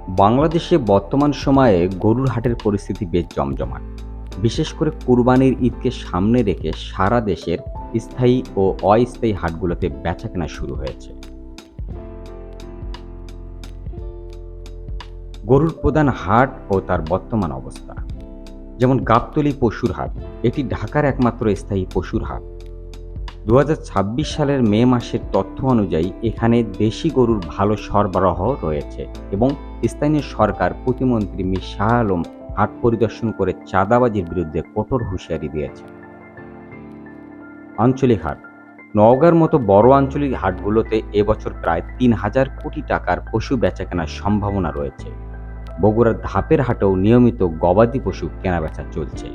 বাংলাদেশে বর্তমান সময়ে গরুর হাটের পরিস্থিতি বেশ জমজমাট। বিশেষ করে কুরবানির ঈদকে সামনে রেখে সারা দেশের স্থায়ী ও অস্থায়ী হাটগুলোতে বেচাকেনা শুরু হয়েছে। গরুর প্রধান হাট ও তার বর্তমান অবস্থা। যেমন গাবতলী পশুর হাট, এটি ঢাকার একমাত্র স্থায়ী পশুর হাট। ২০২৬ সালের মে মাসের তথ্য অনুযায়ী এখানে দেশি গরুর ভালো সরবরাহ রয়েছে এবং স্থানীয় সরকার প্রতিমন্ত্রী মীর শাহ আলম হাট পরিদর্শন করে চাঁদাবাজির বিরুদ্ধে কঠোর হুঁশিয়ারি দিয়েছে। আঞ্চলিক হাট, নওগাঁর মতো বড় আঞ্চলিক হাটগুলোতে এবছর প্রায় ৩,০০০ কোটি টাকার পশু বেচাকেনার সম্ভাবনা রয়েছে। বগুড়ার ধাপের হাটেও নিয়মিত গবাদি পশু কেনাবেচা চলছে।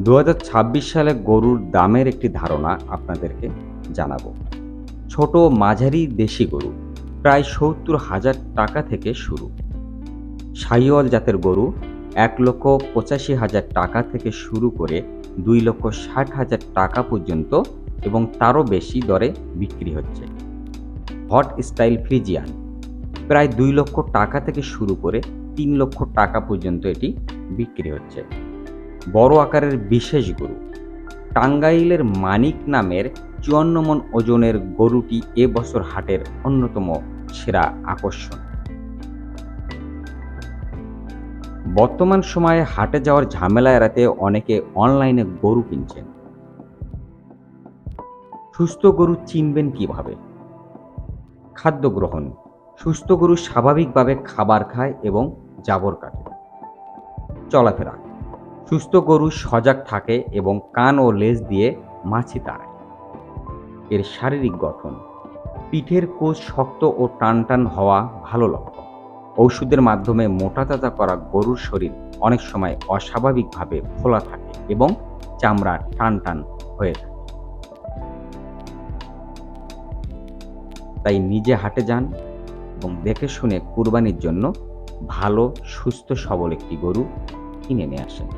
২০২৬ সালে গরুর দামের একটি ধারণা আপনাদেরকে জানাবো। ছোট মাঝারি দেশি গরু প্রায় ৭০,০০০ টাকা থেকে শুরু। শাহিওয়াল জাতের গরু ১,৮৫,০০০ টাকা থেকে শুরু করে ২,৬০,০০০ টাকা পর্যন্ত এবং তারও বেশি দরে বিক্রি হচ্ছে। হট স্টাইল ফ্রিজিয়ান প্রায় ২ লক্ষ টাকা থেকে শুরু করে ৩ লক্ষ টাকা পর্যন্ত এটি বিক্রি হচ্ছে। বড় আকারের বিশেষ গরু, টাঙ্গাইলের মানিক নামের ৫৪ মণ ওজনের গরুটি এবছর হাটের অন্যতম সেরা আকর্ষণ। বর্তমান সময়ে হাটে যাওয়ার ঝামেলা এড়াতে অনেকে অনলাইনে গরু কিনছেন। সুস্থ গরু চিনবেন কিভাবে? খাদ্য গ্রহণ, সুস্থ গরু স্বাভাবিকভাবে খাবার খায় এবং জাবর কাটে। চলাফেরা, সুস্থ গরু সজাগ থাকে এবং কান ও লেজ দিয়ে মাছি তাড়ায়। এর শারীরিক গঠন, পিঠের কোষ শক্ত ও টানটান হওয়া ভালো লক্ষণ। ঔষধের মাধ্যমে মোটাতাজা করা গরুর শরীর অনেক সময় অস্বাভাবিকভাবে ফোলা থাকে এবং চামড়া টানটান হয়ে থাকে। তাই নিজে হাটে যান এবং দেখে শুনে কুরবানির জন্য ভালো সুস্থ সবল একটি গরু কিনে নিয়ে আসেন।